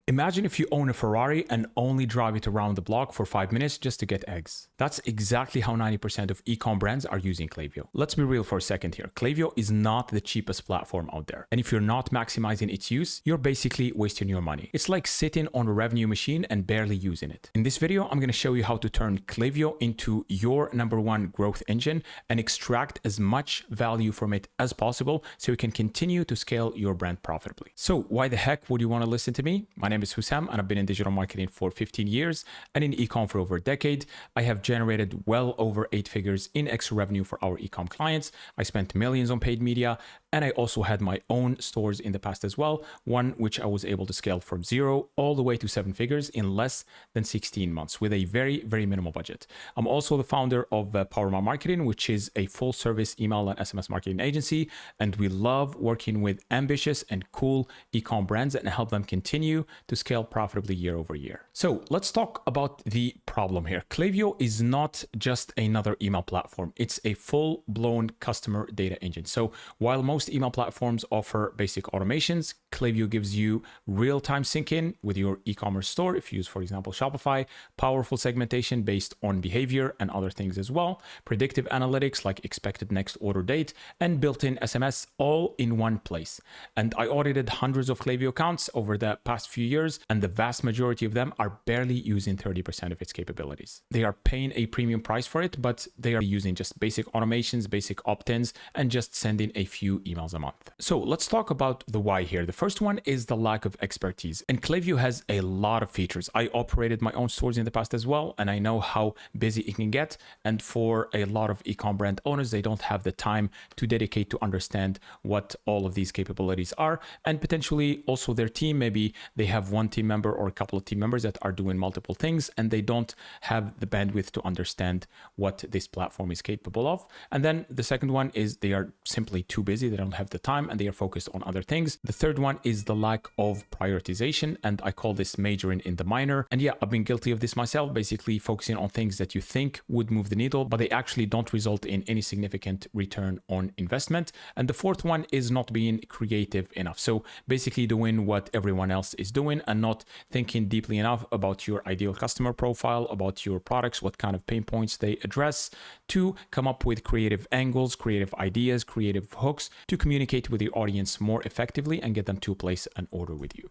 Imagine if you own a Ferrari and only drive it around the block for 5 minutes just to get eggs. That's exactly how 90% of e-com brands are using Klaviyo. Let's be real for a second here. Klaviyo is not the cheapest platform out there. And if you're not maximizing its use, you're basically wasting your money. It's like sitting on a revenue machine and barely using it. In this video, I'm going to show you how to turn Klaviyo into your #1 growth engine and extract as much value from it as possible so you can continue to scale your brand profitably. So why the heck would you want to listen to me? My name is Hussam and I've been in digital marketing for 15 years and in e-com for over a decade. I have generated well over 8 figures in extra revenue for our e-com clients. I spent millions on paid media, and I also had my own stores in the past as well, one which I was able to scale from 0 all the way to 7 figures in less than 16 months with a very, very minimal budget. I'm also the founder of Power My Marketing, which is a full service email and SMS marketing agency. And we love working with ambitious and cool e-com brands and help them continue to scale profitably year over year. So let's talk about the problem here. Klaviyo is not just another email platform. It's a full-blown customer data engine. So while most email platforms offer basic automations, Klaviyo gives you real-time sync-in with your e-commerce store. If you use, for example, Shopify, powerful segmentation based on behavior and other things as well, predictive analytics like expected next order date, and built-in SMS all in one place. And I audited hundreds of Klaviyo accounts over the past few years, and the vast majority of them are barely using 30% of its capabilities. They are paying a premium price for it, but they are using just basic automations, basic opt-ins, and just sending a few emails a month. So let's talk about the why here. The first one is the lack of expertise. And Klaviyo has a lot of features. I operated my own stores in the past as well, and I know how busy it can get. And for a lot of e-com brand owners, they don't have the time to dedicate to understand what all of these capabilities are. And potentially also their team, maybe they have one team member or a couple of team members that are doing multiple things, and they don't have the bandwidth to understand what this platform is capable of. And then the second one is they are simply too busy. They don't have the time and they are focused on other things. The third one is the lack of prioritization, and I call this majoring in the minor. And yeah, I've been guilty of this myself, basically focusing on things that you think would move the needle, but they actually don't result in any significant return on investment. And the fourth one is not being creative enough. So basically doing what everyone else is doing and not thinking deeply enough about your ideal customer profile, about your products, what kind of pain points they address, to come up with creative angles, creative ideas, creative hooks to communicate with your audience more effectively and get them to place an order with you.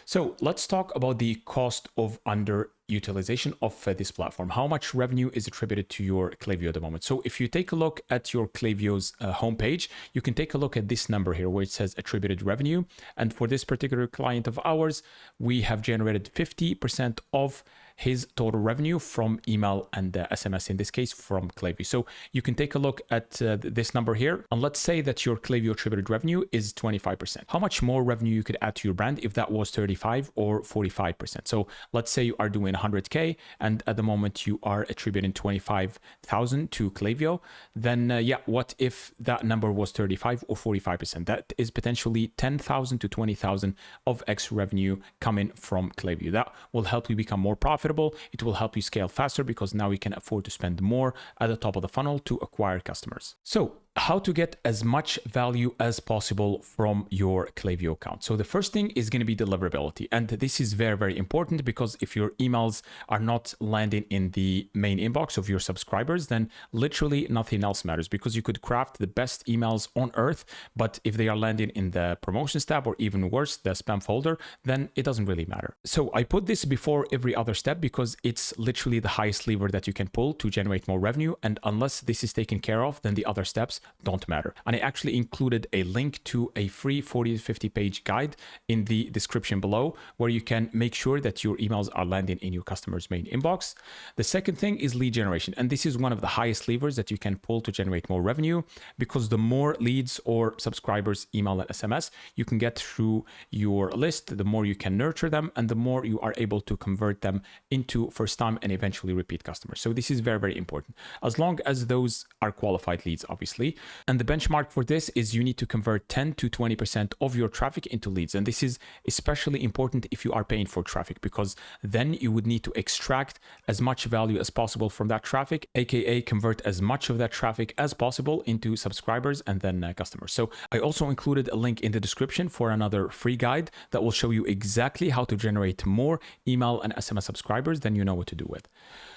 So let's talk about the cost of underutilization of this platform. How much revenue is attributed to your Klaviyo at the moment? So if you take a look at your Klaviyo's homepage, you can take a look at this number here where it says attributed revenue. And for this particular client of ours, we have generated 50% of his total revenue from email and SMS, in this case from Klaviyo. So you can take a look at this number here, and let's say that your Klaviyo attributed revenue is 25%. How much more revenue you could add to your brand if that was 35 or 45%? So let's say you are doing 100K and at the moment you are attributing 25,000 to Klaviyo, then what if that number was 35 or 45%? That is potentially 10,000 to 20,000 of extra revenue coming from Klaviyo. That will help you become more profitable. It will help you scale faster because now you can afford to spend more at the top of the funnel to acquire customers. So how to get as much value as possible from your Klaviyo account. So the first thing is going to be deliverability. And this is very, very important because if your emails are not landing in the main inbox of your subscribers, then literally nothing else matters, because you could craft the best emails on earth, but if they are landing in the promotions tab or even worse, the spam folder, then it doesn't really matter. So I put this before every other step because it's literally the highest lever that you can pull to generate more revenue. And unless this is taken care of, then the other steps don't matter. And I actually included a link to a free 40 to 50 page guide in the description below where you can make sure that your emails are landing in your customer's main inbox. The second thing is lead generation. And this is one of the highest levers that you can pull to generate more revenue, because the more leads or subscribers, email and SMS you can get through your list, the more you can nurture them and the more you are able to convert them into first time and eventually repeat customers. So this is very, very important. As long as those are qualified leads, obviously. And the benchmark for this is you need to convert 10 to 20% of your traffic into leads. And this is especially important if you are paying for traffic, because then you would need to extract as much value as possible from that traffic, aka convert as much of that traffic as possible into subscribers and then customers. So I also included a link in the description for another free guide that will show you exactly how to generate more email and SMS subscribers than you know what to do with.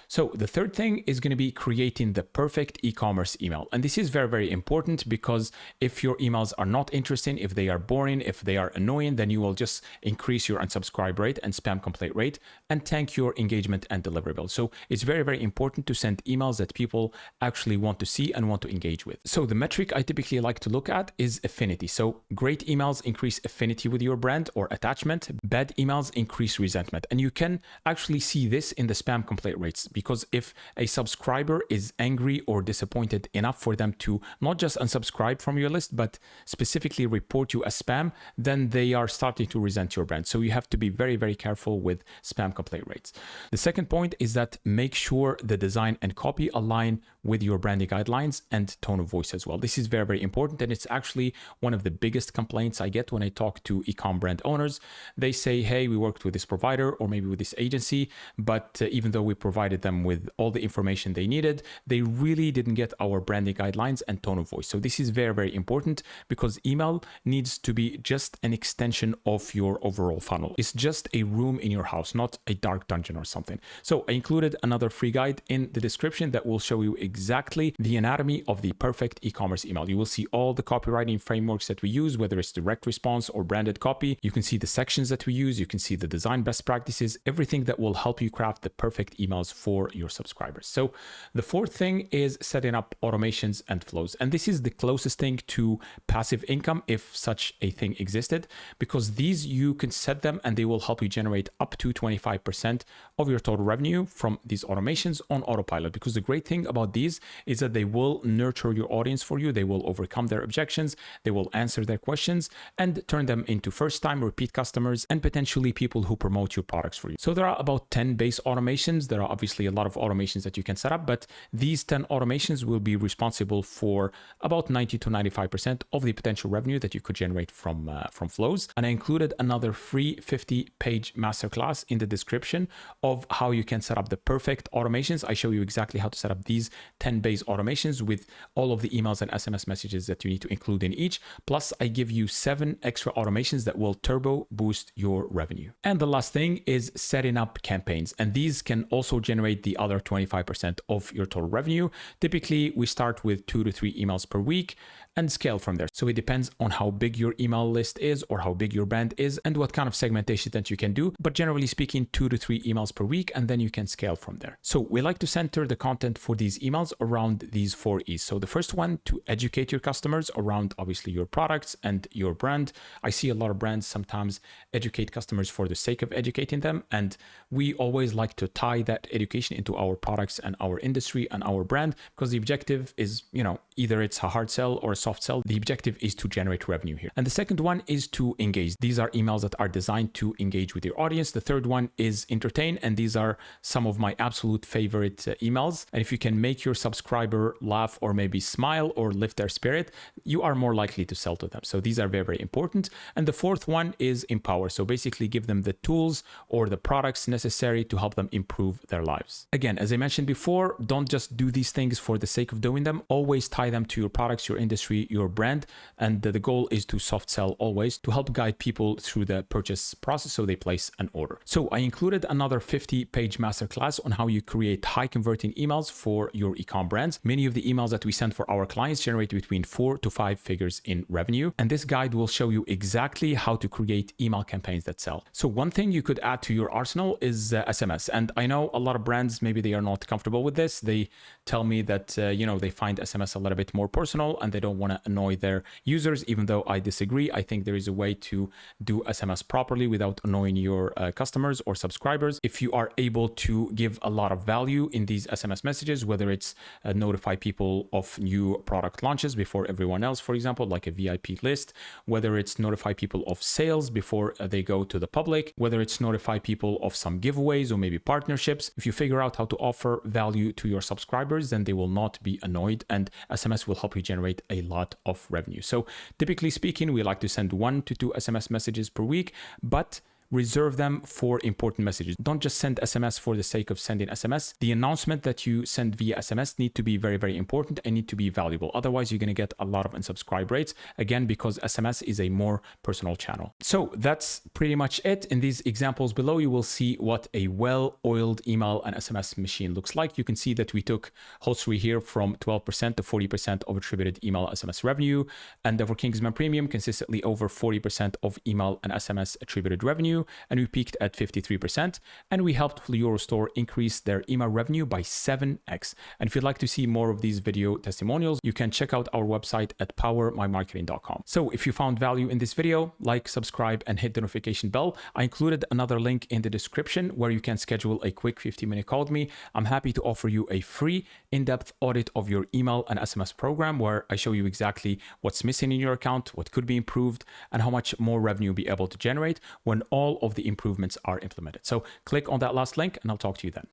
So the third thing is going to be creating the perfect e-commerce email. And this is very, very important, because if your emails are not interesting, if they are boring, if they are annoying, then you will just increase your unsubscribe rate and spam complaint rate and tank your engagement and deliverables. So it's very, very important to send emails that people actually want to see and want to engage with. So the metric I typically like to look at is affinity. So great emails increase affinity with your brand or attachment. Bad emails increase resentment. And you can actually see this in the spam complaint rates, because if a subscriber is angry or disappointed enough for them to not just unsubscribe from your list, but specifically report you as spam, then they are starting to resent your brand. So you have to be very, very careful with spam complaint rates. The second point is that make sure the design and copy align with your branding guidelines and tone of voice as well. This is very, very important. And it's actually one of the biggest complaints I get when I talk to e-com brand owners. They say, hey, we worked with this provider or maybe with this agency, but even though we provided them with all the information they needed, they really didn't get our branding guidelines and tone of voice. So this is very, very important, because email needs to be just an extension of your overall funnel. It's just a room in your house, not a dark dungeon or something. So I included another free guide in the description that will show you exactly the anatomy of the perfect e-commerce email. You will see all the copywriting frameworks that we use, whether it's direct response or branded copy. You can see the sections that we use. You can see the design best practices, everything that will help you craft the perfect emails for your subscribers. So the fourth thing is setting up automations and flows. And this is the closest thing to passive income, if such a thing existed, because these you can set them and they will help you generate up to 25% of your total revenue from these automations on autopilot. Because the great thing about these is that they will nurture your audience for you. They will overcome their objections. They will answer their questions and turn them into first-time repeat customers and potentially people who promote your products for you. So there are about 10 base automations. There are obviously a lot of automations that you can set up, but these 10 automations will be responsible for about 90 to 95% of the potential revenue that you could generate from flows. And I included another free 50-page masterclass in the description of how you can set up the perfect automations. I show you exactly how to set up these 10 base automations with all of the emails and SMS messages that you need to include in each. Plus, I give you 7 extra automations that will turbo boost your revenue. And the last thing is setting up campaigns. And these can also generate the other 25% of your total revenue. Typically, we start with 2 to 3 emails per week and scale from there. So it depends on how big your email list is or how big your brand is and what kind of segmentation that you can do. But generally speaking, 2 to 3 emails per week, and then you can scale from there. So we like to center the content for these emails around these 4 E's. So the first one, to educate your customers around obviously your products and your brand. I see a lot of brands sometimes educate customers for the sake of educating them. And we always like to tie that education into our products and our industry and our brand, because the objective is, either it's a hard sell or a soft sell. The objective is to generate revenue here. And the second one is to engage. These are emails that are designed to engage with your audience. The third one is entertain. And these are some of my absolute favorite emails. And if you can make your subscriber laugh or maybe smile or lift their spirit, you are more likely to sell to them. So these are very, very important. And the fourth one is empower. So basically give them the tools or the products necessary to help them improve their lives. Again, as I mentioned before, don't just do these things for the sake of doing them. Always tie them to your products, your industry, your brand. And the goal is to soft sell always, to help guide people through the purchase process so they place an order. So I included another 50-page masterclass on how you create high converting emails for your e-com brands. Many of the emails that we send for our clients generate between 4 to 5 figures in revenue. And this guide will show you exactly how to create email campaigns that sell. So one thing you could add to your arsenal is SMS. And I know a lot of brands, maybe they are not comfortable with this. They tell me that, they find SMS a little bit more personal and they don't want to annoy their users, even though I disagree. I think there is a way to do SMS properly without annoying your customers or subscribers. If you are able to give a lot of value in these SMS messages, whether it's it's notify people of new product launches before everyone else, for example, like a VIP list, whether it's notify people of sales before they go to the public, whether it's notify people of some giveaways or maybe partnerships. If you figure out how to offer value to your subscribers, then they will not be annoyed, and SMS will help you generate a lot of revenue. So typically speaking, we like to send 1 to 2 SMS messages per week, but reserve them for important messages. Don't just send SMS for the sake of sending SMS. The announcement that you send via SMS need to be very, very important and need to be valuable. Otherwise, you're going to get a lot of unsubscribe rates, again, because SMS is a more personal channel. So that's pretty much it. In these examples below, you will see what a well-oiled email and SMS machine looks like. You can see that we took Hostery here from 12% to 40% of attributed email SMS revenue. And for Kingsman Premium, consistently over 40% of email and SMS attributed revenue. And we peaked at 53%, and we helped Eurostore increase their email revenue by 7x. And if you'd like to see more of these video testimonials, you can check out our website at powermymarketing.com. So if you found value in this video, like, subscribe, and hit the notification bell. I included another link in the description where you can schedule a quick 15-minute call with me. I'm happy to offer you a free in-depth audit of your email and SMS program, where I show you exactly what's missing in your account, what could be improved, and how much more revenue you'll be able to generate when all of the improvements are implemented. So click on that last link and I'll talk to you then.